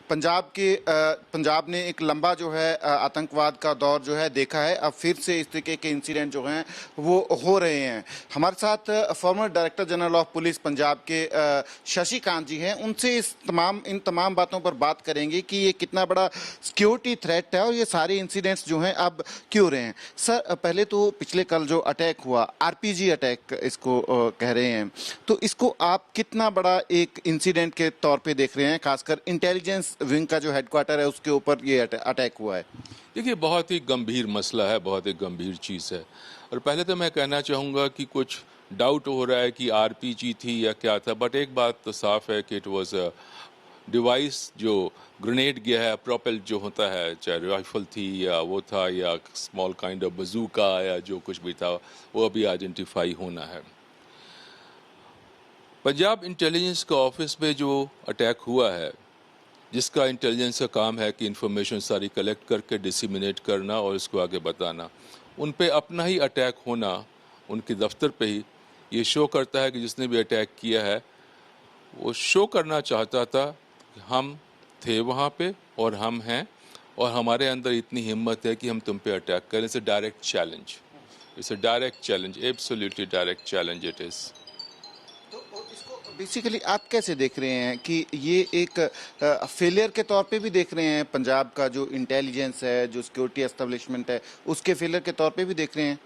पंजाब ने एक लंबा जो है आतंकवाद का दौर जो है देखा है। अब फिर से इस तरीके के इंसिडेंट जो हैं वो हो रहे हैं। हमारे साथ farmer director general of police Punjab के शशिकांत जी हैं। उनसे इन तमाम बातों पर बात करेंगे कि ये कितना बड़ा सिक्योरिटी थ्रेट है और ये सारे इंसिडेंट्स जो हैं अब क्यों रहे हैं। सर, पहले तो पिछले कल जो अटैक हुआ, आरपीजी अटैक इसको कह रहे हैं, तो इसको आप कितना बड़ा एक इंसिडेंट के तौर पे देख रहे हैं, खासकर इंटेलिजेंस विंग का जो हेडक्वार्टर है उसके ऊपर ये अटैक हुआ है? देखिए, बहुत ही गंभीर मसला है, बहुत ही गंभीर चीज़ है। और पहले तो मैं कहना चाहूँगा कि कुछ डाउट हो रहा है कि आरपीजी थी या क्या था, बट एक बात तो साफ है कि इट वाज अ डिवाइस जो ग्रेनेड गया है, प्रोपेल जो होता है, चाहे राइफल थी या वो था या स्मॉल काइंड ऑफ बजूका या जो कुछ भी था, वो अभी आइडेंटिफाई होना है। पंजाब इंटेलिजेंस का ऑफिस में जो अटैक हुआ है, जिसका इंटेलिजेंस का काम है कि इंफॉर्मेशन सारी कलेक्ट करके डिसिमिनेट करना और उसको आगे बताना, उन पे अपना ही अटैक होना उनके दफ्तर पे ही ये शो करता है कि जिसने भी अटैक किया है वो शो करना चाहता था कि हम थे वहाँ पे और हम हैं और हमारे अंदर इतनी हिम्मत है कि हम तुम पे अटैक करें। It's a direct challenge, it's a direct challenge, absolutely direct challenge it is. Basically आप कैसे देख रहे हैं कि ये एक फेलियर के तौर पे भी देख रहे हैं, पंजाब का जो इंटेलिजेंस है, जो सिक्योरिटी एस्टेब्लिशमेंट है, उसके फेलियर के तौर पे भी देख रहे हैं?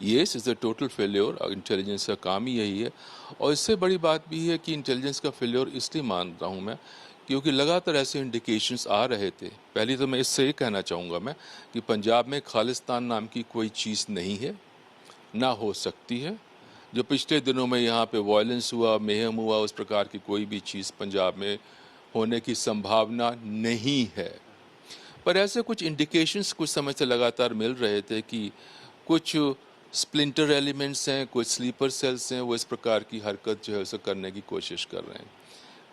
Yes, is a total failure. Intelligence का काम ही यही है। और इससे बड़ी बात भी है कि इंटेलिजेंस का फेल्योर इसलिए मान रहा हूँ मैं क्योंकि लगातार ऐसे इंडिकेशंस आ रहे थे। पहले तो मैं इससे ही कहना चाहूँगा मैं कि पंजाब में खालिस्तान नाम की कोई चीज़ नहीं है, ना हो सकती है। जो पिछले दिनों में यहाँ पे वायलेंस हुआ, मेहम हुआ, उस प्रकार की कोई भी चीज़ पंजाब में होने की संभावना नहीं है। पर ऐसे कुछ इंडिकेशंस कुछ समय से लगातार मिल रहे थे कि कुछ स्प्लिंटर एलिमेंट्स हैं, कुछ स्लीपर सेल्स हैं, वो इस प्रकार की हरकत जो है उसे करने की कोशिश कर रहे हैं।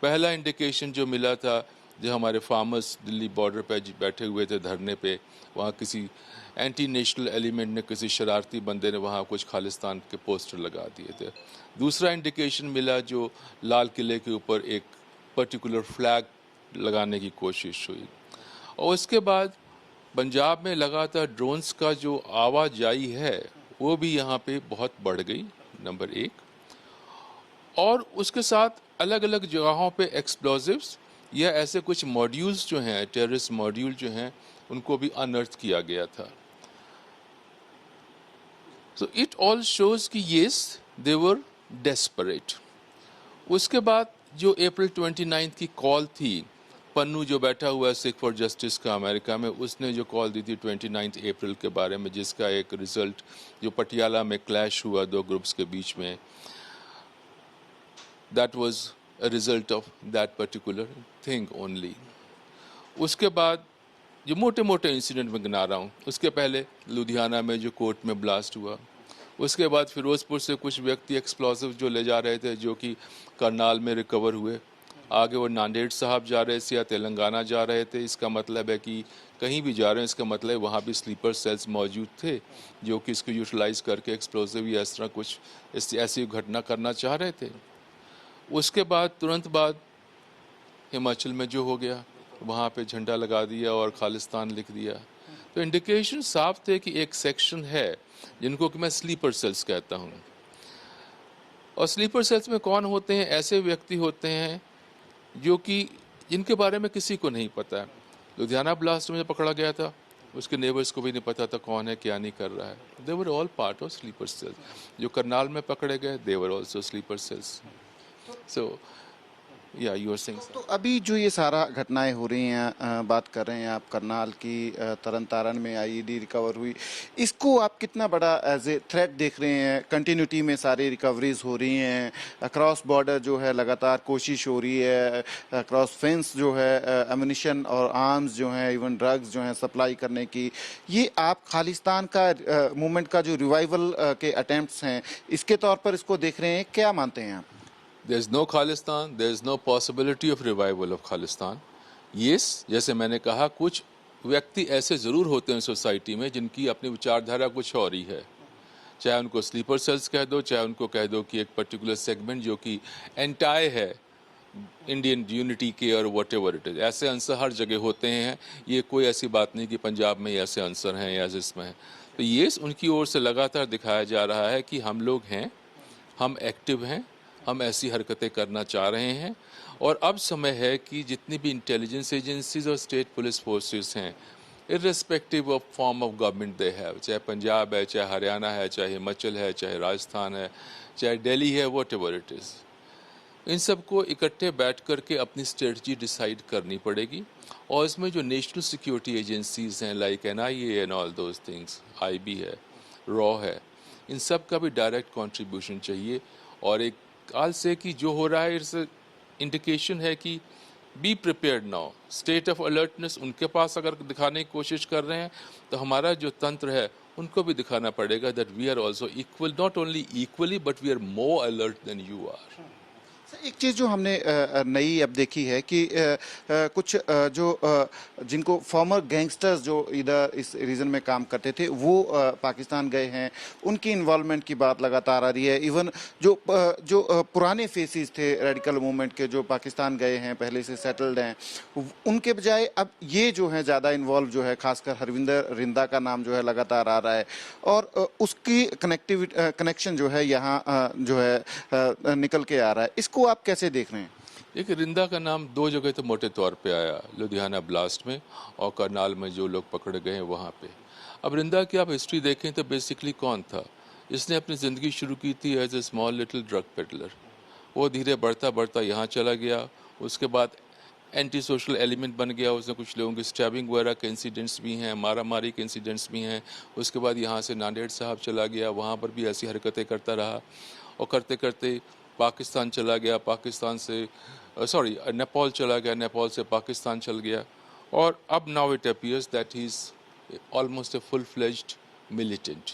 पहला इंडिकेशन जो मिला था, जो हमारे फार्मर्स दिल्ली बॉर्डर पे बैठे हुए थे धरने पे, वहाँ किसी एंटी नेशनल एलिमेंट ने, किसी शरारती बंदे ने वहाँ कुछ खालिस्तान के पोस्टर लगा दिए थे। दूसरा इंडिकेशन मिला जो लाल किले के ऊपर एक पर्टिकुलर फ्लैग लगाने की कोशिश हुई। और उसके बाद पंजाब में लगातार ड्रोन्स का जो आवाजाही है वो भी यहाँ पे बहुत बढ़ गई, नंबर एक। और उसके साथ अलग अलग जगहों पे एक्सप्लोजिव्स या ऐसे कुछ मॉड्यूल्स जो हैं, टेररिस्ट मॉड्यूल जो हैं, उनको भी अनर्थ किया गया था। सो इट ऑल शोज कि येस दे वर डेस्परेट। उसके बाद जो अप्रैल 29 की कॉल थी, पन्नू जो बैठा हुआ है सिख फॉर जस्टिस का अमेरिका में, उसने जो कॉल दी थी 29 अप्रैल के बारे में, जिसका एक रिजल्ट जो पटियाला में क्लैश हुआ दो ग्रुप्स के बीच में, that was a result of that particular thing only. उसके बाद जो मोटे मोटे इंसिडेंट में गिना रहा हूँ, उसके पहले लुधियाना में जो कोर्ट में ब्लास्ट हुआ, उसके बाद फिरोजपुर से कुछ व्यक्ति एक्सप्लोसिव जो ले जा रहे थे जो कि करनाल में रिकवर हुए, आगे वो नांदेड़ साहब जा रहे थे या तेलंगाना जा रहे थे। इसका मतलब है कि कहीं भी जा रहे हैं, इसका मतलब वहाँ भी स्लीपर सेल्स मौजूद थे जो कि इसको यूटिलाइज करके एक्सप्लोसिव या इस तरह कुछ ऐसी घटना करना चाह रहे थे। उसके बाद तुरंत बाद हिमाचल में जो हो गया, वहाँ पे झंडा लगा दिया और खालिस्तान लिख दिया। तो इंडिकेशन साफ थे कि एक सेक्शन है जिनको कि मैं स्लीपर सेल्स कहता हूँ। और स्लीपर सेल्स में कौन होते हैं? ऐसे व्यक्ति होते हैं जो कि जिनके बारे में किसी को नहीं पता है। लुधियाना ब्लास्ट में पकड़ा गया था, उसके नेबर्स को भी नहीं पता था कौन है, क्या नहीं कर रहा है। They were all part of sleeper cells. जो करनाल में पकड़े गए, they were also sleeper cells. So yeah you are saying. तो अभी जो ये सारा घटनाएं हो रही हैं, बात कर रहे हैं आप करनाल की, तरन तारण में आईईडी रिकवर हुई, इसको आप कितना बड़ा एज ए थ्रेट देख रहे हैं? कंटिन्यूटी में सारी रिकवरीज हो रही हैं, अक्रॉस बॉर्डर जो है लगातार कोशिश हो रही है, अक्रॉस फेंस जो है एमुनिशन और आर्म्स जो हैं, इवन ड्रग्स जो हैं सप्लाई करने की, ये आप खालिस्तान का मूवमेंट का जो रिवाइवल के अटेम्प्ट्स हैं इसके तौर पर इसको देख रहे हैं, क्या मानते हैं आप? There is no Khalistan, there is no possibility of revival of Khalistan. Yes, जैसे मैंने कहा, कुछ व्यक्ति ऐसे ज़रूर होते हैं सोसाइटी में जिनकी अपनी विचारधारा कुछ और ही है। चाहे उनको स्लीपर सेल्स कह दो, चाहे उनको कह दो कि एक पर्टिकुलर सेगमेंट जो कि एंटाई है इंडियन यूनिटी के और वट एवर इट इज़, ऐसे आंसर हर जगह होते हैं। ये कोई ऐसी बात नहीं कि पंजाब में ऐसे आंसर हैं या इसमें हैं। तो ये उनकी ओर से लगातार दिखाया जा रहा है कि हम लोग हैं, हम एक्टिव हैं, हम ऐसी हरकतें करना चाह रहे हैं। और अब समय है कि जितनी भी इंटेलिजेंस एजेंसीज और स्टेट पुलिस फोर्सेस हैं, irrespective of form of government they have, चाहे पंजाब है, चाहे हरियाणा है, चाहे हिमाचल है, चाहे राजस्थान है, चाहे दिल्ली है, वट एवर इट इज़, इन सबको इकट्ठे बैठ करके अपनी स्ट्रेटजी डिसाइड करनी पड़ेगी। और इसमें जो नेशनल सिक्योरिटी एजेंसीज हैं like NIA and all those things, IB है, रॉ है, इन सब का भी डायरेक्ट कंट्रीब्यूशन चाहिए। और एक काल से कि जो हो रहा है इट्स इंडिकेशन है कि be prepared now, state of alertness उनके पास अगर दिखाने की कोशिश कर रहे हैं तो हमारा जो तंत्र है उनको भी दिखाना पड़ेगा that we are also equal, not only equally but we are more alert than you are. एक चीज़ जो हमने नई अब देखी है कि कुछ जिनको फॉर्मर गैंगस्टर्स जो इधर इस रीजन में काम करते थे वो पाकिस्तान गए हैं, उनकी इन्वॉल्वमेंट की बात लगातार आ रही है। इवन जो पुराने फेसेस थे रेडिकल मूवमेंट के जो पाकिस्तान गए हैं, पहले से सेटल्ड हैं, उनके बजाय अब ये जो है ज़्यादा इन्वॉल्व जो है, खासकर हरविंदर रिंदा का नाम जो है लगातार आ रहा है। और उसकी कनेक्शन जो है यहाँ जो है निकल के आ रहा है। इसको आप कैसे देख रहे हैं? देखिए, रिंदा का नाम दो जगह तो मोटे तौर पे आया, लुधियाना ब्लास्ट में और करनाल में जो लोग पकड़े गए हैं वहाँ पे। अब रिंदा की आप हिस्ट्री देखें तो बेसिकली कौन था, इसने अपनी ज़िंदगी शुरू की थी as a small little drug peddler. वो धीरे बढ़ता बढ़ता यहाँ चला गया, उसके बाद एंटी सोशल एलिमेंट बन गया, उसने कुछ लोगों की स्टैबिंग वगैरह के इंसिडेंट्स भी हैं, मारा मारी के इंसिडेंट्स भी हैं। उसके बाद यहाँ से नांदेड़ साहब चला गया, वहाँ पर भी ऐसी हरकतें करता रहा और करते करते पाकिस्तान चला गया, पाकिस्तान से नेपाल चला गया, नेपाल से पाकिस्तान चल गया। और अब now it appears that he is almost a full fledged militant.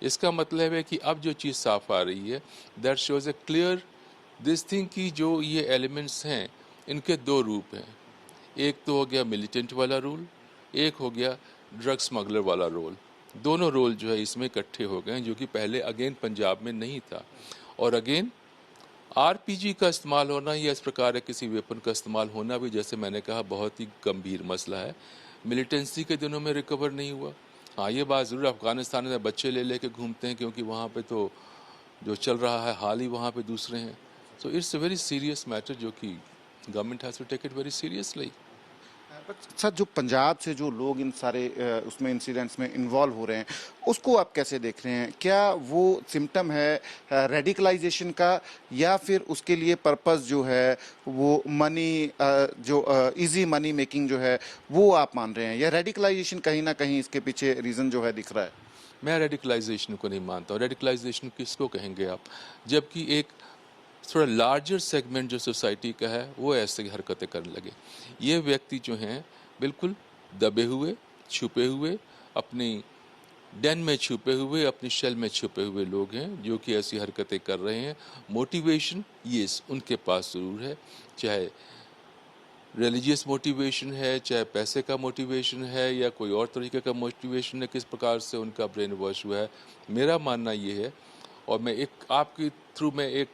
इसका मतलब है कि अब जो चीज़ साफ आ रही है that shows A clear this thing कि जो ये एलिमेंट्स हैं इनके दो रूप हैं। एक तो हो गया मिलिटेंट वाला रोल, एक हो गया ड्रग स्मगलर वाला रोल। दोनों रोल जो है इसमें इकट्ठे हो गए हैं, जो कि पहले अगेन पंजाब में नहीं था। और अगेन RPG का इस्तेमाल होना या इस प्रकार के किसी वेपन का इस्तेमाल होना भी, जैसे मैंने कहा, बहुत ही गंभीर मसला है। मिलिटेंसी के दिनों में रिकवर नहीं हुआ। हाँ, ये बात ज़रूर, अफगानिस्तान में बच्चे ले लेके घूमते हैं क्योंकि वहाँ पे तो जो चल रहा है हाल ही वहाँ पे दूसरे हैं। So it's a very serious matter जो कि government has to take it very seriously. Sir, जो पंजाब से जो लोग इन सारे उसमें इंसिडेंट्स में इन्वॉल्व हो रहे हैं, उसको आप कैसे देख रहे हैं? क्या वो सिम्टम है रेडिकलाइजेशन का, या फिर उसके लिए पर्पस जो है वो मनी, जो इजी मनी मेकिंग जो है वो आप मान रहे हैं, या रेडिकलाइजेशन कहीं ना कहीं इसके पीछे रीज़न जो है दिख रहा है? मैं रेडिकलाइजेशन को नहीं मानता हूँ। रेडिकलाइजेशन किसको कहेंगे आप, जबकि एक थोड़ा लार्जर सेगमेंट जो सोसाइटी का है वो ऐसे हरकतें करने लगे। ये व्यक्ति जो हैं बिल्कुल दबे हुए, छुपे हुए, अपनी डेन में छुपे हुए, अपनी शेल में छुपे हुए लोग हैं जो कि ऐसी हरकतें कर रहे हैं। मोटिवेशन ये उनके पास ज़रूर है, चाहे रिलीजियस मोटिवेशन है, चाहे पैसे का मोटिवेशन है, या कोई और तरीके का मोटिवेशन है, किस प्रकार से उनका ब्रेन वॉश हुआ है। मेरा मानना ये है, और मैं एक आपके थ्रू में एक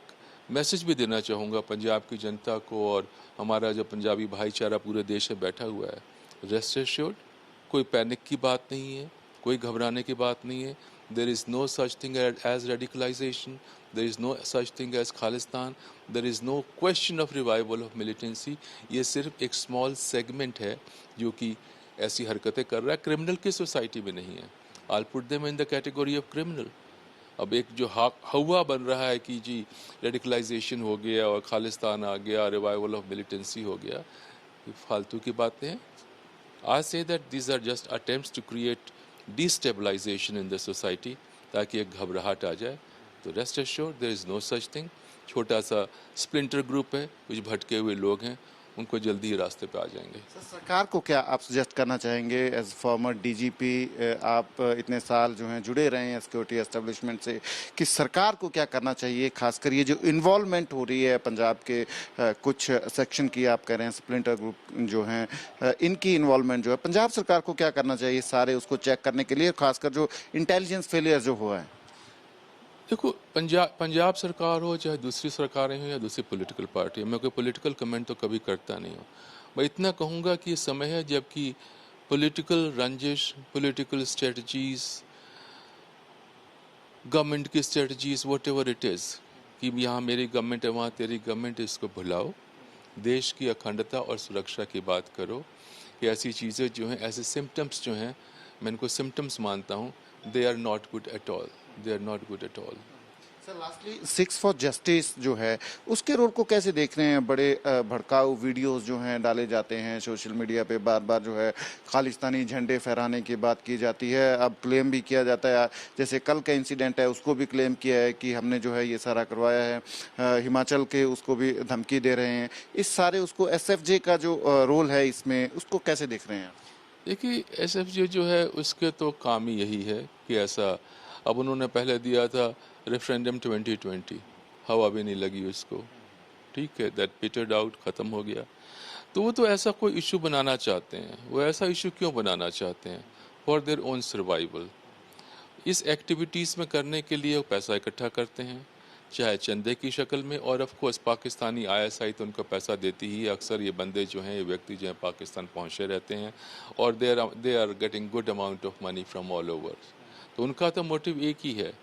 मैसेज भी देना चाहूँगा पंजाब की जनता को, और हमारा जो पंजाबी भाईचारा पूरे देश में बैठा हुआ है, रेस्ट एश्योर्ड, कोई पैनिक की बात नहीं है, कोई घबराने की बात नहीं है। There is no such thing as radicalisation, there is no such thing as Khalistan, there is no question of revival of militancy. ये सिर्फ एक स्मॉल सेगमेंट है जो कि ऐसी हरकतें कर रहा है, क्रिमिनल की सोसाइटी में नहीं है। I put them in the category of criminal. अब एक जो हवा बन रहा है कि जी रेडिकलाइजेशन हो गया और खालिस्तान आ गया, रिवाइवल ऑफ मिलिटेंसी हो गया, ये फालतू की बातें हैं। I say that these are just attempts to create destabilisation in the society, ताकि एक घबराहट आ जाए। तो rest assured there is no such thing. छोटा सा स्प्लिंटर ग्रुप है, कुछ भटके हुए लोग हैं, उनको जल्दी ही रास्ते पे आ जाएंगे। सरकार को क्या आप सजेस्ट करना चाहेंगे एज फॉर्मर DGP? आप इतने साल जो हैं जुड़े रहे हैं सिक्योरिटी एस्टेब्लिशमेंट से, कि सरकार को क्या करना चाहिए? खासकर ये जो इन्वॉल्वमेंट हो रही है पंजाब के कुछ सेक्शन की, आप कह रहे हैं स्प्लिंटर ग्रुप जो हैं, इनकी इन्वॉल्वमेंट जो है, पंजाब सरकार को क्या करना चाहिए सारे उसको चेक करने के लिए, खासकर जो इंटेलिजेंस फेलियर जो हुआ है? देखो, पंजाब सरकार हो चाहे दूसरी सरकारें हो या दूसरी पॉलिटिकल पार्टी हो, मैं कोई पॉलिटिकल कमेंट तो कभी करता नहीं हूँ। मैं इतना कहूँगा कि ये समय है जबकि पॉलिटिकल रंजिश, पॉलिटिकल स्ट्रेटजीज, गवर्नमेंट की strategies, what ever it is, कि यहाँ मेरी गवर्नमेंट है वहाँ तेरी गवर्नमेंट है, इसको भुलाओ। देश की अखंडता और सुरक्षा की बात करो। कि ऐसी चीज़ें जो हैं, ऐसे सिम्टम्स जो हैं, मैं इनको सिम्टम्स मानता हूँ, they are not good at all, they are not good at all. Sir lastly Sikhs for Justice जो है उसके रोल को कैसे देख रहे हैं? बड़े भड़काऊ वीडियोस जो हैं डाले जाते हैं सोशल मीडिया पे, बार बार जो है खालिस्तानी झंडे फहराने की बात की जाती है। अब क्लेम भी किया जाता है, जैसे कल का इंसिडेंट है उसको भी क्लेम किया है कि हमने जो है ये सारा करवाया है। हिमाचल के उसको भी धमकी दे रहे हैं। इस सारे उसको एसएफजे का जो रोल है इसमें, उसको कैसे देख रहे हैं आप? देखिए, एसएफजे जो है उसके तो काम ही यही है कि ऐसा, अब उन्होंने पहले दिया था रेफरेंडम 2020, हवा भी नहीं लगी उसको, ठीक है, दैट पीटर्ड आउट, ख़त्म हो गया। तो वो तो ऐसा कोई इशू बनाना चाहते हैं। वो ऐसा इशू क्यों बनाना चाहते हैं? For their own survival. इस एक्टिविटीज़ में करने के लिए वो पैसा इकट्ठा करते हैं, चाहे चंदे की शक्ल में, और ऑफ कोर्स पाकिस्तानी आईएसआई तो उनको पैसा देती ही है। अक्सर ये बंदे जो हैं, ये व्यक्ति जो हैं, पाकिस्तान पहुंचे रहते हैं और they are getting good amount of money from all over. तो उनका तो मोटिव एक ही है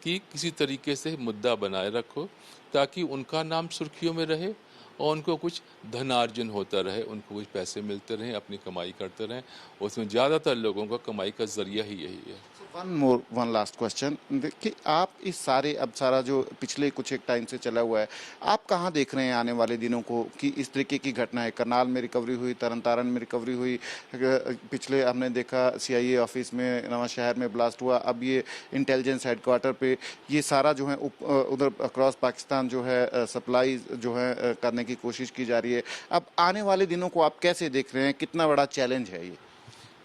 कि किसी तरीके से मुद्दा बनाए रखो ताकि उनका नाम सुर्खियों में रहे और उनको कुछ धनार्जन होता रहे, उनको कुछ पैसे मिलते रहें, अपनी कमाई करते रहें। उसमें ज़्यादातर लोगों का कमाई का ज़रिया ही यही है। वन लास्ट क्वेश्चन, देखिए आप इस सारे, अब सारा जो पिछले कुछ एक टाइम से चला हुआ है, आप कहाँ देख रहे हैं आने वाले दिनों को कि इस तरीके की घटनाएं, करनाल में रिकवरी हुई, तरन तारण में रिकवरी हुई, पिछले हमने देखा सीआईए ऑफिस में नवा शहर में ब्लास्ट हुआ, अब ये इंटेलिजेंस हेडक्वार्टर पे ये सारा जो है उधर अक्रॉस पाकिस्तान जो है सप्लाई जो है करने की कोशिश की जा रही है। अब आने वाले दिनों को आप कैसे देख रहे हैं? कितना बड़ा चैलेंज है ये?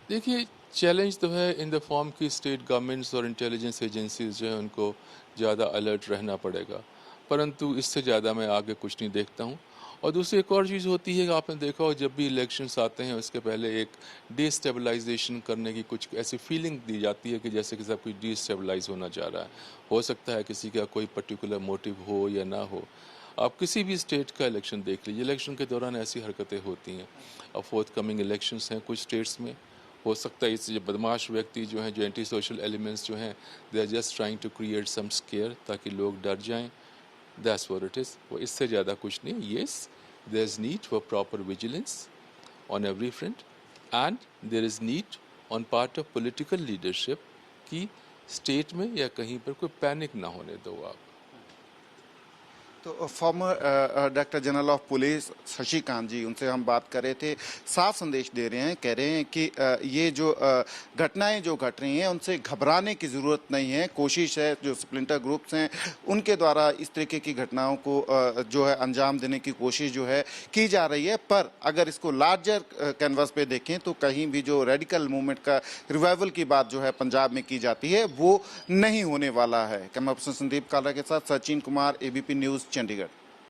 देखिए, चैलेंज तो है इन द फॉर्म की स्टेट गवर्नमेंट्स और इंटेलिजेंस एजेंसीज जो है उनको ज़्यादा अलर्ट रहना पड़ेगा, परंतु इससे ज़्यादा मैं आगे कुछ नहीं देखता हूँ। और दूसरी एक और चीज़ होती है कि आपने देखा हो, जब भी इलेक्शंस आते हैं उसके पहले एक डिस्टेबलाइजेशन करने की कुछ ऐसी फीलिंग दी जाती है कि जैसे कि सब कुछ डिस्टेबलाइज होना चाह रहा है। हो सकता है किसी का कोई पर्टिकुलर मोटिव हो या ना हो। आप किसी भी स्टेट का इलेक्शन देख लीजिए, इलेक्शन के दौरान ऐसी हरकतें होती हैं। अब फोर्थ कमिंग इलेक्शंस हैं कुछ स्टेट्स में, हो सकता है इस जो बदमाश व्यक्ति जो हैं, जो एंटी सोशल एलिमेंट्स जो हैं, they are just trying to create some scare ताकि लोग डर जाएं। That's what it is. वो इससे ज़्यादा कुछ नहीं। Yes, there is need for proper vigilance on every front and there is need on part of political leadership कि स्टेट में या कहीं पर कोई पैनिक ना होने दो आप। तो former director general of police Shashikant ji, उनसे हम बात कर रहे थे। साफ संदेश दे रहे हैं, कह रहे हैं कि ये जो घटनाएं जो घट रही हैं उनसे घबराने की ज़रूरत नहीं है। कोशिश है जो स्प्लिंटर ग्रुप्स हैं उनके द्वारा इस तरीके की घटनाओं को जो है अंजाम देने की कोशिश जो है की जा रही है। पर अगर इसको लार्जर कैनवस पे देखें तो कहीं भी जो रेडिकल मूवमेंट का रिवाइवल की बात जो है पंजाब में की जाती है वो नहीं होने वाला है। कैमरा पर्सन संदीप कालरा के साथ सचिन कुमार, एबीपी न्यूज़, चंडीगढ़।